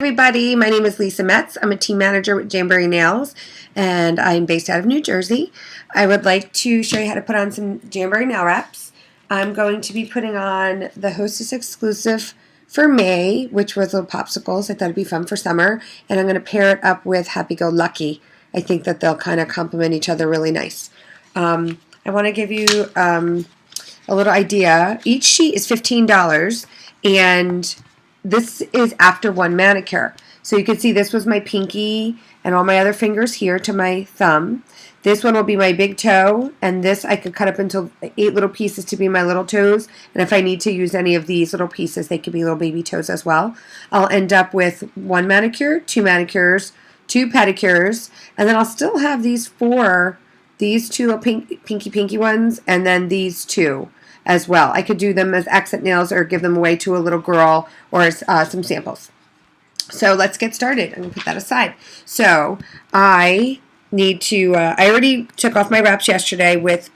Everybody, my name is Lisa Metz. I'm a team manager with Jamberry Nails, and I'm based out of New Jersey. I would like to show you how to put on some Jamberry nail wraps. I'm going to be putting on the Hostess exclusive for May, which was little popsicles. I thought it'd be fun for summer, and I'm going to pair it up with Happy Go Lucky. I think that they'll kind of complement each other really nice. I want to give you a little idea. Each sheet is $15, and this is after one manicure. So you can see this was my pinky and all my other fingers here to my thumb. This one will be my big toe, and this I could cut up into 8 little pieces to be my little toes. And if I need to use any of these little pieces, they could be little baby toes as well. I'll end up with 1 manicure, 2 manicures, 2 pedicures, and then I'll still have these 2 little pinky ones, and then these 2 as well. I could do them as accent nails or give them away to a little girl or some samples. So let's get started. I'm going to put that aside. So I need to, I already took off my wraps yesterday with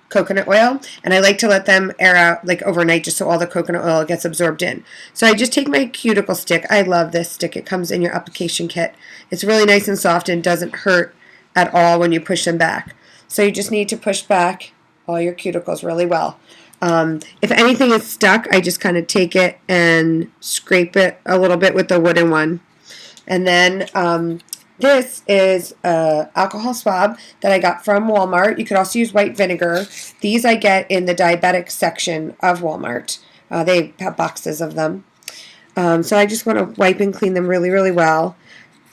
coconut oil, and I like to let them air out like overnight just so all the coconut oil gets absorbed in. So I just take my cuticle stick. I love this stick. It comes in your application kit. It's really nice and soft and doesn't hurt at all when you push them back. So you just need to push back all your cuticles really well. If anything is stuck, I just kind of take it and scrape it a little bit with the wooden one. And then this is an alcohol swab that I got from Walmart. You could also use white vinegar. These I get in the diabetic section of Walmart. They have boxes of them. So I just want to wipe and clean them really, really well.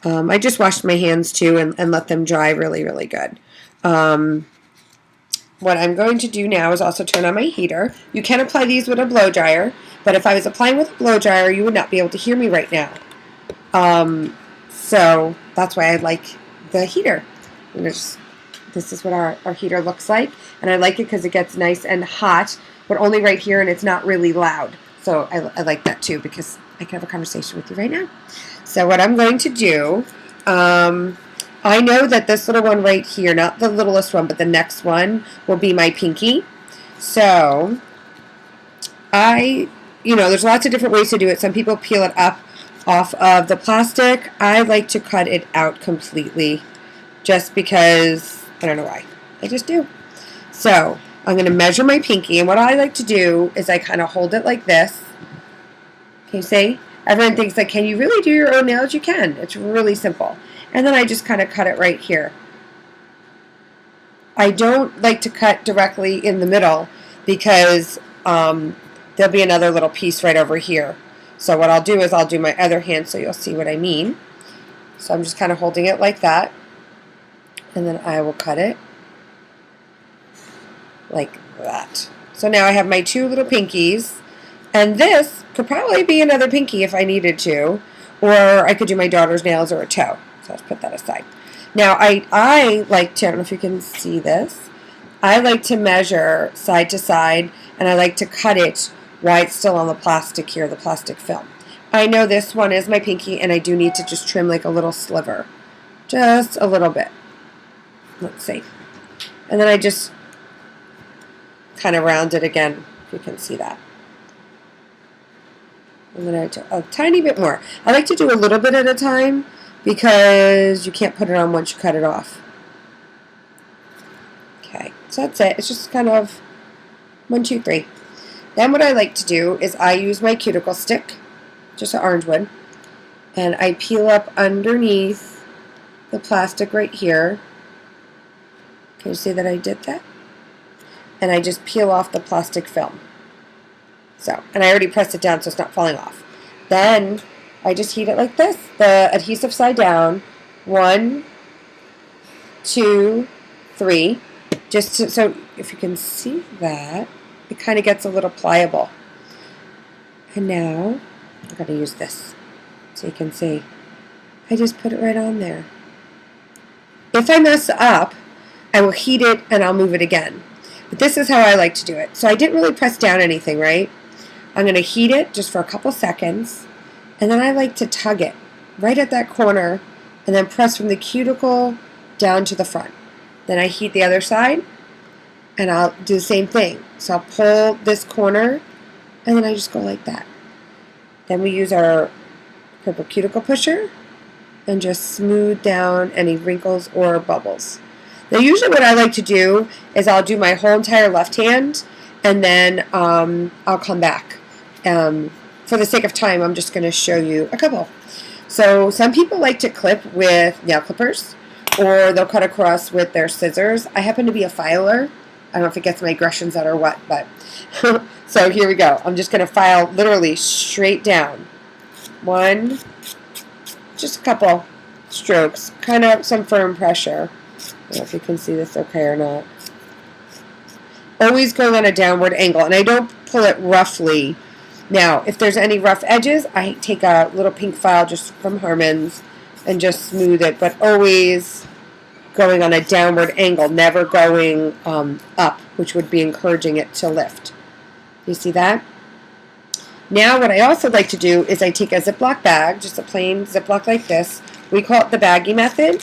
I just washed my hands too and let them dry really, really good. What I'm going to do now is also turn on my heater. You can apply these with a blow dryer, but if I was applying with a blow dryer, you would not be able to hear me right now. So that's why I like the heater. This is what our heater looks like, and I like it because it gets nice and hot, but only right here, and it's not really loud. So I like that too because I can have a conversation with you right now. So what I'm going to do, I know that this little one right here, not the littlest one, but the next one will be my pinky. So there's lots of different ways to do it. Some people peel it up off of the plastic. I like to cut it out completely just because, I don't know why. I just do. So I'm going to measure my pinky, and what I like to do is I kind of hold it like this. Can you see? Everyone thinks like, can you really do your own nails? You can. It's really simple. And then I just kind of cut it right here. I don't like to cut directly in the middle because there'll be another little piece right over here. So what I'll do is I'll do my other hand so you'll see what I mean. So I'm just kind of holding it like that. And then I will cut it like that. So now I have my 2 little pinkies. And this could probably be another pinky if I needed to. Or I could do my daughter's nails or a toe. So let's put that aside. Now, I like to, I don't know if you can see this, I like to measure side to side, and I like to cut it while it's still on the plastic here, the plastic film. I know this one is my pinky, and I do need to just trim like a little sliver. Just a little bit. Let's see. And then I just kind of round it again, if you can see that. And then I do a tiny bit more. I like to do a little bit at a time, because you can't put it on once you cut it off. Okay, so that's it. It's just kind of 1, 2, 3. Then what I like to do is I use my cuticle stick, just an orange one, and I peel up underneath the plastic right here. Can you see that I did that? And I just peel off the plastic film. So, and I already pressed it down so it's not falling off. Then I just heat it like this, the adhesive side down, 1, 2, 3, just so if you can see that, it kind of gets a little pliable. And now, I'm going to use this so you can see. I just put it right on there. If I mess up, I will heat it and I'll move it again. But this is how I like to do it. So I didn't really press down anything, right? I'm going to heat it just for a couple seconds. And then I like to tug it right at that corner and then press from the cuticle down to the front. Then I heat the other side and I'll do the same thing. So I'll pull this corner and then I just go like that. Then we use our purple cuticle pusher and just smooth down any wrinkles or bubbles. Now usually what I like to do is I'll do my whole entire left hand and then I'll come back. For the sake of time, I'm just going to show you a couple. So some people like to clip with nail clippers, or they'll cut across with their scissors. I happen to be a filer. I don't know if it gets my aggressions out or what, but so here we go. I'm just going to file literally straight down. One, just a couple strokes, kind of some firm pressure. I don't know if you can see this okay or not. Always going on a downward angle, and I don't pull it roughly. Now, if there's any rough edges, I take a little pink file just from Harmon's and just smooth it, but always going on a downward angle, never going up, which would be encouraging it to lift. You see that? Now, what I also like to do is I take a Ziploc bag, just a plain Ziploc like this. We call it the baggie method.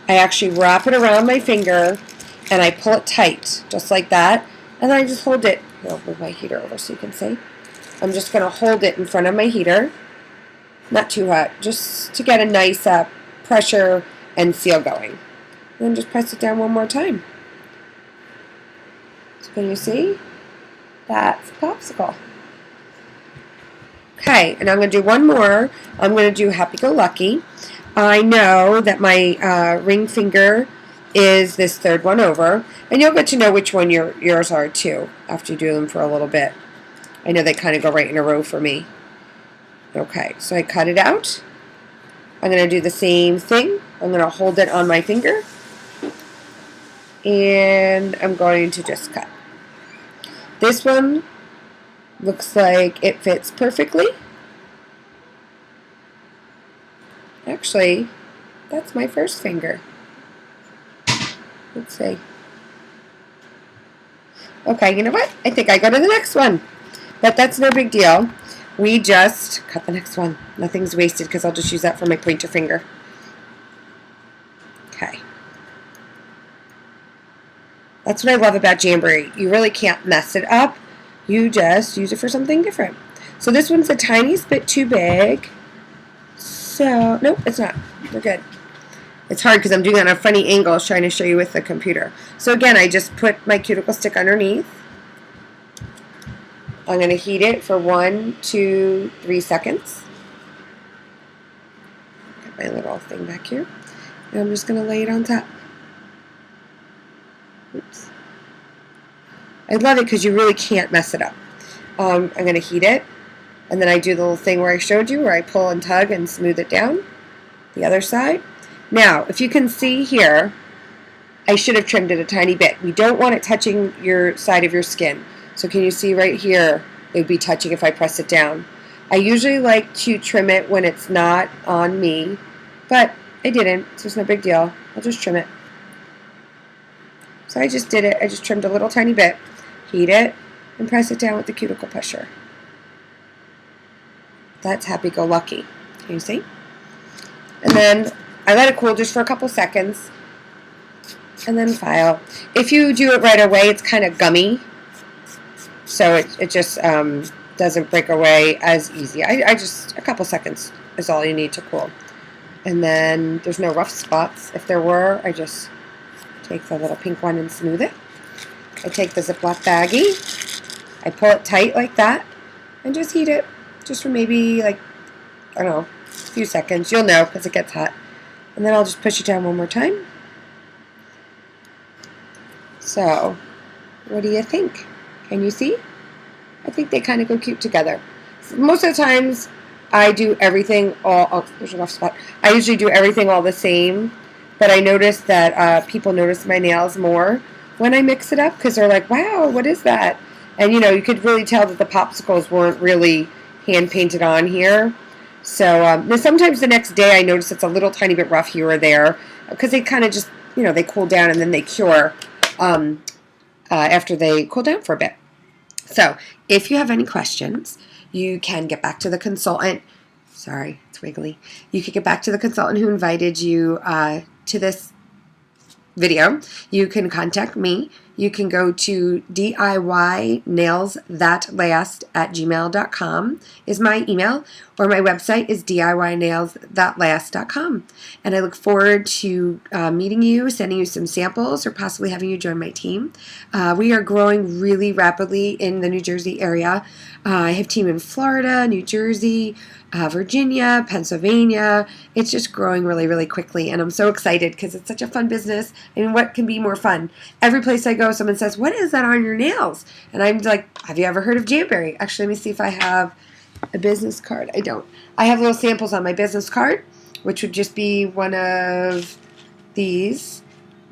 I actually wrap it around my finger and I pull it tight, just like that. And then I just hold it. I'll move my heater over so you can see. I'm just going to hold it in front of my heater. Not too hot, just to get a nice pressure and seal going. And then just press it down one more time. So can you see? That's a popsicle. Okay, and I'm going to do one more. I'm going to do Happy-Go-Lucky. I know that my ring finger is this third one over, and you'll get to know which one yours are too after you do them for a little bit. I know they kind of go right in a row for me. Okay, so I cut it out. I'm going to do the same thing. I'm going to hold it on my finger, and I'm going to just cut. This one looks like it fits perfectly. Actually, that's my first finger. Let's see. Okay, you know what? I think I go to the next one. But that's no big deal. We just cut the next one. Nothing's wasted because I'll just use that for my pointer finger. Okay. That's what I love about Jamberry. You really can't mess it up. You just use it for something different. So this one's a tiniest bit too big. So, nope, it's not. We're good. It's hard because I'm doing it on a funny angle. I was trying to show you with the computer. So again, I just put my cuticle stick underneath. I'm going to heat it for 1, 2, 3 seconds. Got my little thing back here. And I'm just going to lay it on top. Oops. I love it because you really can't mess it up. I'm going to heat it. And then I do the little thing where I showed you, where I pull and tug and smooth it down. The other side. Now, if you can see here, I should have trimmed it a tiny bit. We don't want it touching your side of your skin. So can you see right here, it would be touching if I press it down. I usually like to trim it when it's not on me, but I didn't, so it's no big deal. I'll just trim it. So I just did it. I just trimmed a little tiny bit, heat it, and press it down with the cuticle pusher. That's Happy-Go-Lucky. Can you see? And then I let it cool just for a couple seconds, and then file. If you do it right away, it's kind of gummy. So it just doesn't break away as easy. I just, a couple seconds is all you need to cool. And then there's no rough spots. If there were, I just take the little pink one and smooth it. I take the Ziploc baggie, I pull it tight like that, and just heat it. Just for maybe like, I don't know, a few seconds. You'll know because it gets hot. And then I'll just push it down one more time. So, what do you think? Can you see? I think they kind of go cute together. Most of the times, I do everything all, oh, there's a rough spot. I usually do everything all the same, but I noticed that people notice my nails more when I mix it up because they're like, wow, what is that? And you know, you could really tell that the popsicles weren't really hand painted on here. So now sometimes the next day I notice it's a little tiny bit rough here or there because they kind of just, you know, they cool down and then they cure after they cool down for a bit. So if you have any questions, you can get back to the consultant. Sorry, it's wiggly. You can get back to the consultant who invited you to this video. You can contact me. you can go to diynailsthatlast@gmail.com is my email, or my website is diynailsthatlast.com. And I look forward to meeting you, sending you some samples, or possibly having you join my team. We are growing really rapidly in the New Jersey area. I have a team in Florida, New Jersey, Virginia, Pennsylvania. It's just growing really, really quickly, and I'm so excited because it's such a fun business. I mean, what can be more fun? Every place I go, someone says, "What is that on your nails?" And I'm like, "Have you ever heard of Jamberry?" Actually, let me see if I have a business card. I don't. I have little samples on my business card, which would just be one of these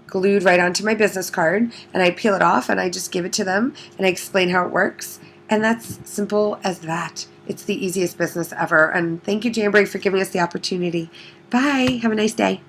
glued right onto my business card, and I peel it off and I just give it to them and I explain how it works. And that's simple as that. It's the easiest business ever. And thank you, Jamberry, for giving us the opportunity. Bye. Have a nice day.